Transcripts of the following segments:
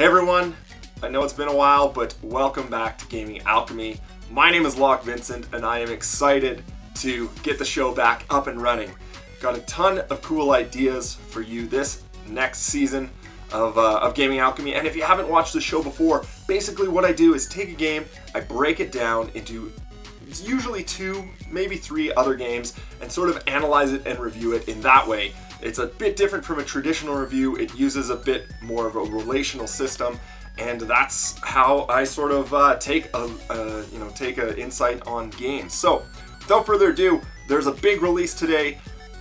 Hey everyone, I know it's been a while, but welcome back to Gaming Alchemy. My name is Locke Vincent, and I am excited to get the show back up and running. Got a ton of cool ideas for you this next season of Gaming Alchemy, and if you haven't watched the show before, basically what I do is take a game, I break it down into usually 2, maybe 3 other games, and sort of analyze it and review it in that way. It's a bit different from a traditional review. It uses a bit more of a relational system, and that's how I sort of take an insight on games. So, without further ado, there's a big release today.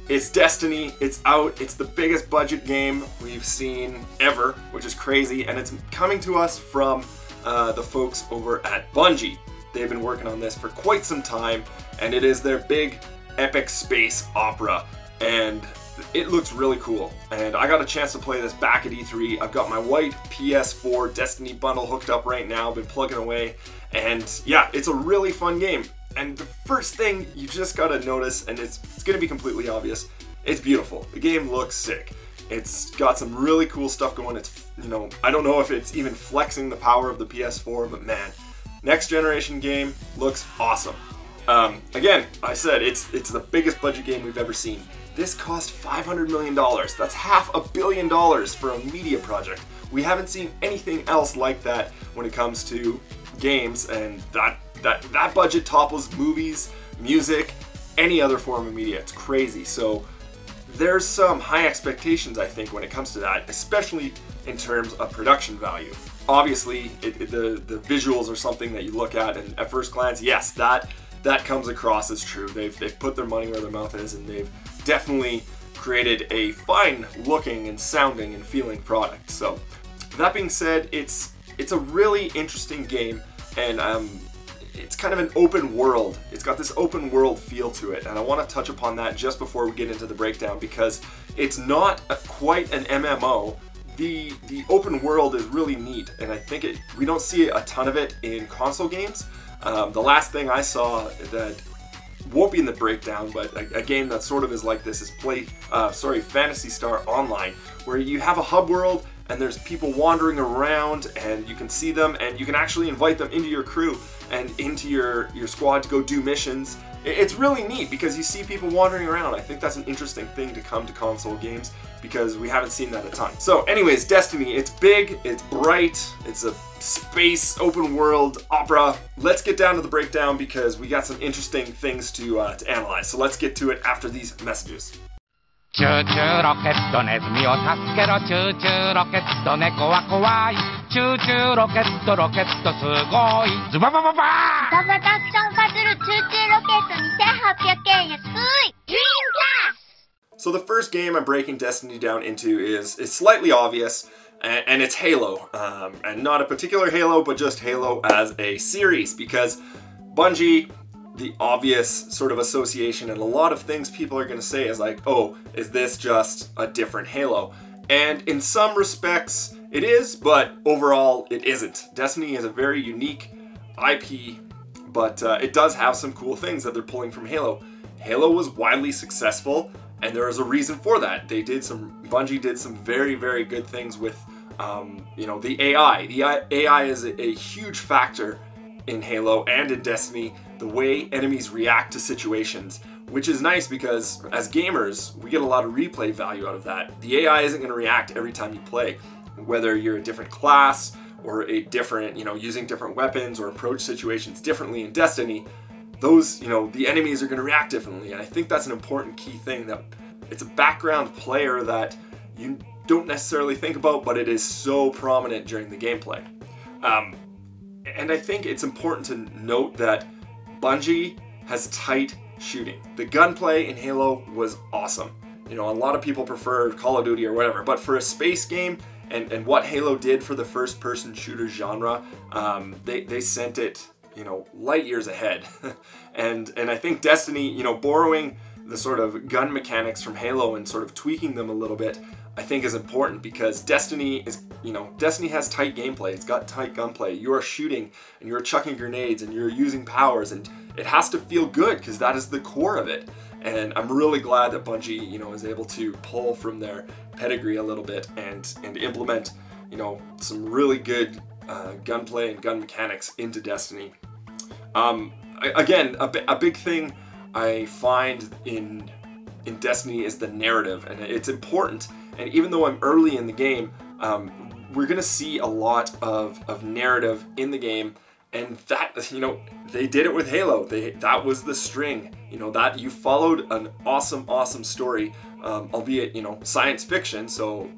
It's Destiny. It's out. It's the biggest budget game we've seen ever, which is crazy, and it's coming to us from the folks over at Bungie. They've been working on this for quite some time, and it is their big epic space opera, and it looks really cool. And I got a chance to play this back at E3. I've got my white PS4 Destiny bundle hooked up right now, been plugging away, and yeah, it's a really fun game. And the first thing you just gotta notice, and it's gonna be completely obvious, it's beautiful. The game looks sick. It's got some really cool stuff going. It's, I don't know if it's even flexing the power of the PS4, but man, next generation game looks awesome. Again, I said it's the biggest budget game we've ever seen. This cost $500 million. That's $500 million for a media project. We haven't seen anything else like that when it comes to games, and that budget topples movies, music, any other form of media. It's crazy. So there's some high expectations, I think, when it comes to that, especially in terms of production value. Obviously, the visuals are something that you look at, and at first glance, yes, that comes across as true. They've put their money where their mouth is, and they've definitely created a fine looking and sounding and feeling product. So that being said, it's a really interesting game, and it's kind of an open world. It's got this open world feel to it, and I want to touch upon that just before we get into the breakdown, because it's not quite an MMO. The open world is really neat, and I think we don't see a ton of it in console games. The last thing I saw that won't be in the breakdown, but a game that sort of is like this is Phantasy Star Online, where you have a hub world and there's people wandering around and you can see them and you can actually invite them into your crew and into your squad to go do missions. It's really neat because you see people wandering around. I think that's an interesting thing to come to console games because we haven't seen that a ton. So anyways, Destiny, it's big, it's bright, it's a space open world opera. Let's get down to the breakdown because we got some interesting things to analyze. So let's get to it after these messages. チューチューロケットネズミを助けろチューチューロケット猫は怖いチューチューロケットすごいズババババー歌がたくさんバズるチューチューロケット2800円安い Dream Gas! So the first game I'm breaking Destiny down into is slightly obvious, and it's Halo. And not a particular Halo, but just Halo as a series, because Bungie, the obvious sort of association, and a lot of things people are going to say is like, oh, is this just a different Halo? And in some respects it is, but overall it isn't. Destiny is a very unique IP, but it does have some cool things that they're pulling from Halo. Halo was widely successful, and there is a reason for that. Bungie did some very, very good things with the AI. The AI is a huge factor in Halo and in Destiny, the way enemies react to situations, which is nice because as gamers, we get a lot of replay value out of that. The AI isn't going to react every time you play, whether you're a different class or a different, using different weapons or approach situations differently in Destiny. Those, the enemies are going to react differently, and I think that's an important key thing, that it's a background player that you don't necessarily think about, but it is so prominent during the gameplay. And I think it's important to note that Bungie has tight shooting. The gunplay in Halo was awesome. A lot of people prefer Call of Duty or whatever, but for a space game and what Halo did for the first-person shooter genre, they sent it, light years ahead. and I think Destiny, borrowing the sort of gun mechanics from Halo and sort of tweaking them a little bit, I think is important, because Destiny has tight gameplay. It's got tight gunplay. You are shooting and you're chucking grenades and you're using powers, and it has to feel good because that is the core of it. And I'm really glad that Bungie, is able to pull from their pedigree a little bit and implement you know, some really good gunplay and gun mechanics into Destiny. Again, a big thing I find in Destiny is the narrative, and it's important. And even though I'm early in the game, we're gonna see a lot of narrative in the game, and that, you know, they did it with Halo. That was the string, you know, that you followed an awesome story, albeit, you know, science fiction. So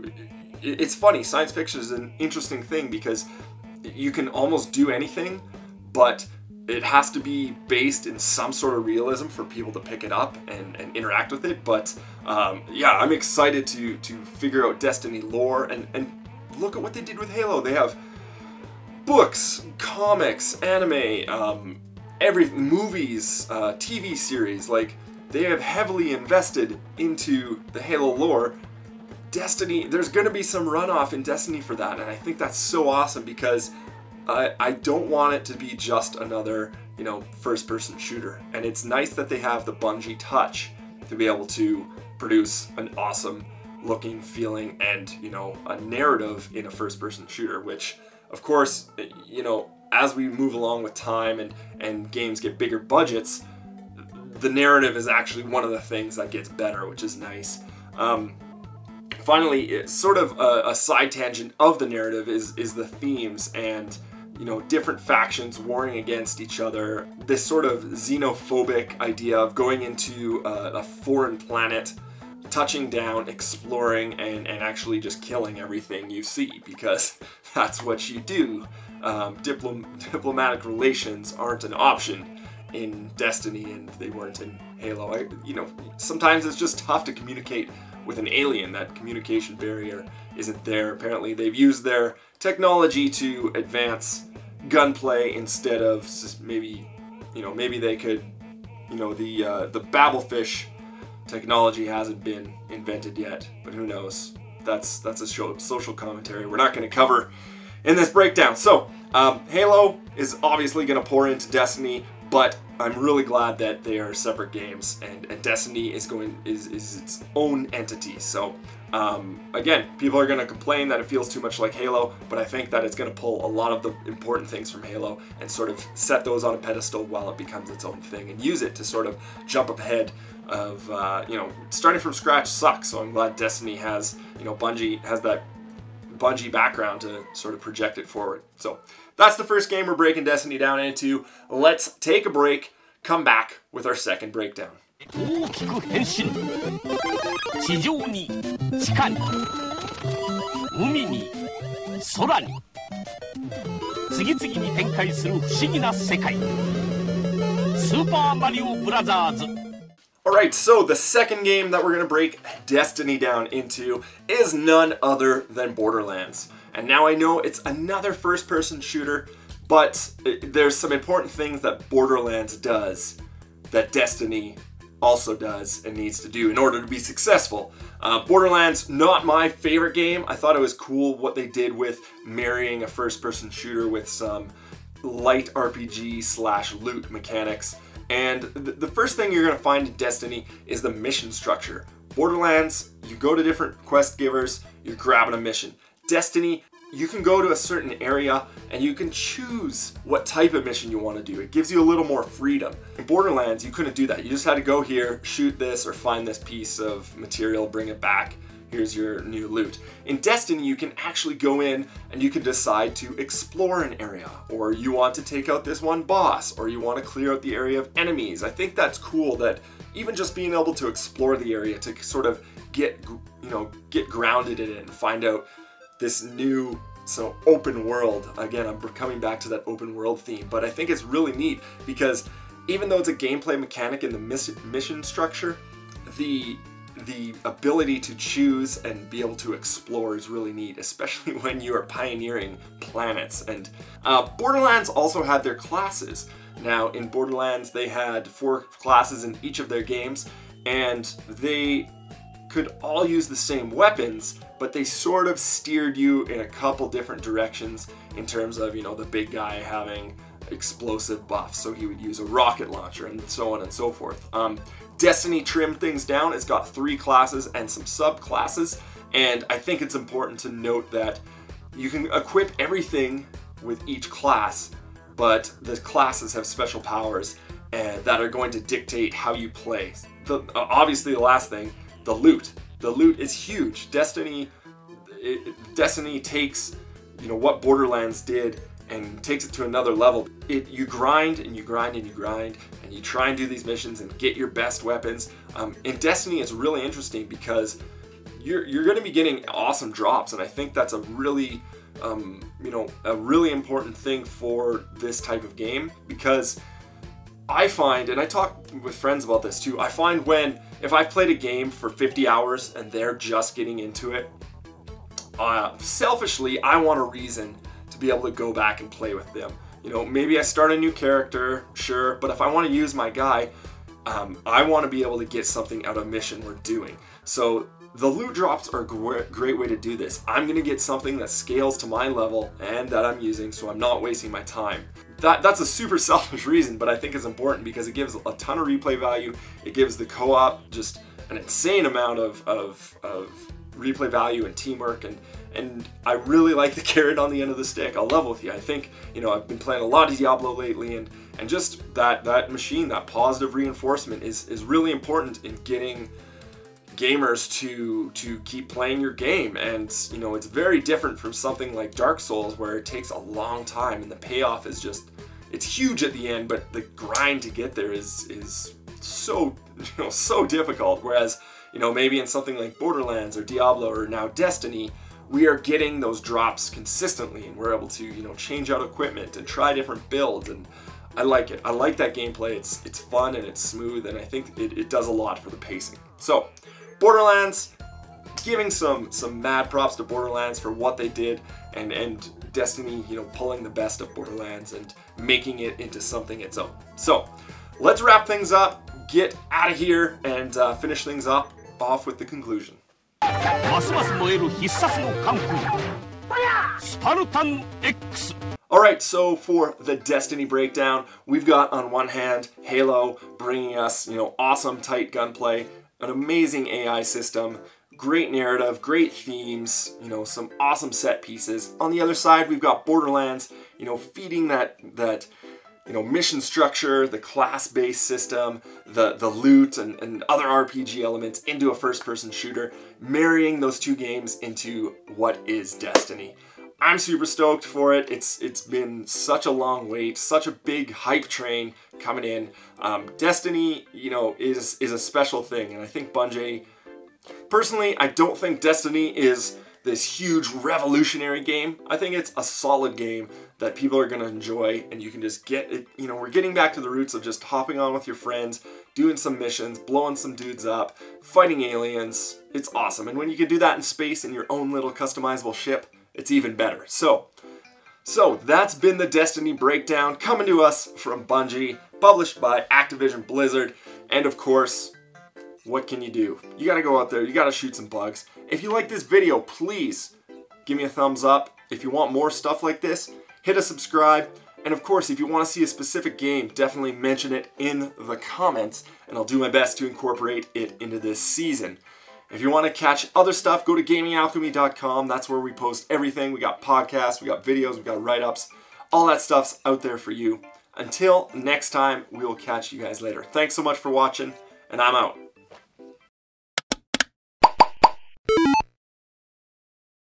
it's funny, science fiction is an interesting thing because you can almost do anything, but it has to be based in some sort of realism for people to pick it up and interact with it. But yeah, I'm excited to figure out Destiny lore and look at what they did with Halo. They have books, comics, anime, everything, movies, TV series. Like, they have heavily invested into the Halo lore. Destiny, there's going to be some runoff in Destiny for that, and I think that's so awesome because I don't want it to be just another, you know, first-person shooter. And it's nice that they have the Bungie touch to be able to produce an awesome looking, feeling, and, you know, a narrative in a first-person shooter, which, of course, you know, as we move along with time and games get bigger budgets, the narrative is actually one of the things that gets better, which is nice. Finally, it's sort of a side tangent of the narrative is the themes and, you know, different factions warring against each other. This sort of xenophobic idea of going into a foreign planet, touching down, exploring, and actually just killing everything you see, because that's what you do. Diplomatic relations aren't an option in Destiny, and they weren't in Halo. You know, sometimes it's just tough to communicate with an alien. That communication barrier isn't there. Apparently they've used their technology to advance gunplay instead of maybe, you know, maybe they could, you know, the Babblefish technology hasn't been invented yet, but who knows. That's a social commentary we're not going to cover in this breakdown. So Halo is obviously going to pour into Destiny, but I'm really glad that they are separate games, and Destiny is its own entity. So again, people are going to complain that it feels too much like Halo, but I think that it's going to pull a lot of the important things from Halo and sort of set those on a pedestal while it becomes its own thing, and use it to sort of jump ahead of, you know, starting from scratch sucks. So I'm glad Destiny has, you know, Bungie has that Bungie background to sort of project it forward. So that's the first game we're breaking Destiny down into. Let's take a break, come back with our second breakdown. 大きく変身。地上に、地下に、海に、空に。次々に展開する不思議な世界。スーパーマリオブラザーズ。Alright, so the second game that we're going to break Destiny down into is none other than Borderlands. And now I know it's another first-person shooter, but there's some important things that Borderlands does that Destiny also does and needs to do in order to be successful. Borderlands, not my favorite game. I thought it was cool what they did with marrying a first-person shooter with some light RPG/loot mechanics. And the first thing you're going to find in Destiny is the mission structure. Borderlands, you go to different quest givers, you're grabbing a mission. Destiny, you can go to a certain area and you can choose what type of mission you want to do. It gives you a little more freedom. In Borderlands, you couldn't do that. You just had to go here, shoot this, or find this piece of material, bring it back. Here's your new loot. In Destiny, you can actually go in and you can decide to explore an area, or you want to take out this one boss, or you want to clear out the area of enemies. I think that's cool that even just being able to explore the area to sort of get grounded in it and find out this new open world. Again, I'm coming back to that open world theme, but I think it's really neat because even though it's a gameplay mechanic in the mission structure, the ability to choose and be able to explore is really neat, especially when you are pioneering planets. And Borderlands also had their classes. Now, in Borderlands, they had 4 classes in each of their games, and they could all use the same weapons, but they sort of steered you in a couple different directions in terms of, you know, the big guy having explosive buffs, so he would use a rocket launcher and so on and so forth. Destiny trimmed things down. It's got 3 classes and some subclasses, and I think it's important to note that You can equip everything with each class, but the classes have special powers that are going to dictate how you play. Obviously, the last thing, the loot. The loot is huge. Destiny takes, you know, what Borderlands did and takes it to another level. You grind and you grind and you grind and you try and do these missions and get your best weapons. In Destiny, it's really interesting because you're going to be getting awesome drops, and I think that's a really a really important thing for this type of game, because I find, and I talk with friends about this too, I find if I've played a game for 50 hours and they're just getting into it, selfishly, I want a reason to be able to go back and play with them. You know, maybe I start a new character, sure, but if I want to use my guy, I want to be able to get something out of a mission we're doing. So the loot drops are a great way to do this. I'm going to get something that scales to my level and that I'm using, so I'm not wasting my time. That's a super selfish reason, but I think it's important because it gives a ton of replay value. It gives the co-op just an insane amount of replay value and teamwork, and I really like the carrot on the end of the stick. I'll level with you. I think, you know, I've been playing a lot of Diablo lately, and just that machine, that positive reinforcement is really important in getting gamers to keep playing your game. And you know, it's very different from something like Dark Souls, where it takes a long time and the payoff is just, it's huge at the end, but the grind to get there is so, you know, so difficult. Whereas, you know, maybe in something like Borderlands or Diablo or now Destiny, we are getting those drops consistently, and we're able to, you know, change out equipment and try different builds, and I like it. I like that gameplay. It's fun and it's smooth, and I think it does a lot for the pacing. So Borderlands, giving some mad props to Borderlands for what they did, and Destiny, you know, pulling the best of Borderlands and making it into something its own. So let's wrap things up, get out of here, and finish things off with the conclusion. ますます燃える必殺のカンフースパルタン X. Alright, so for the Destiny breakdown, we've got on one hand Halo bringing us, you know, awesome tight gunplay, an amazing AI system, great narrative, great themes, you know, some awesome set pieces. On the other side, we've got Borderlands, you know, feeding that you know, mission structure, the class-based system, the loot and other RPG elements into a first-person shooter, marrying those two games into what is Destiny. I'm super stoked for it. It's been such a long wait, such a big hype train coming in. Destiny, you know, is a special thing, and I think Bungie, personally, I don't think Destiny is this huge revolutionary game. I think it's a solid game that people are going to enjoy, and you can just get it. You know, we're getting back to the roots of just hopping on with your friends, doing some missions, blowing some dudes up, fighting aliens. It's awesome, and when you can do that in space in your own little customizable ship, it's even better. So that's been the Destiny breakdown, coming to us from Bungie, published by Activision Blizzard, and of course, what can you do? You gotta go out there, you gotta shoot some bugs. If you like this video, please give me a thumbs up. If you want more stuff like this, hit a subscribe. And of course, if you want to see a specific game, definitely mention it in the comments, and I'll do my best to incorporate it into this season. If you want to catch other stuff, go to gamingalchemy.com. That's where we post everything. We got podcasts, we got videos, we got write-ups. All that stuff's out there for you. Until next time, we will catch you guys later. Thanks so much for watching, and I'm out.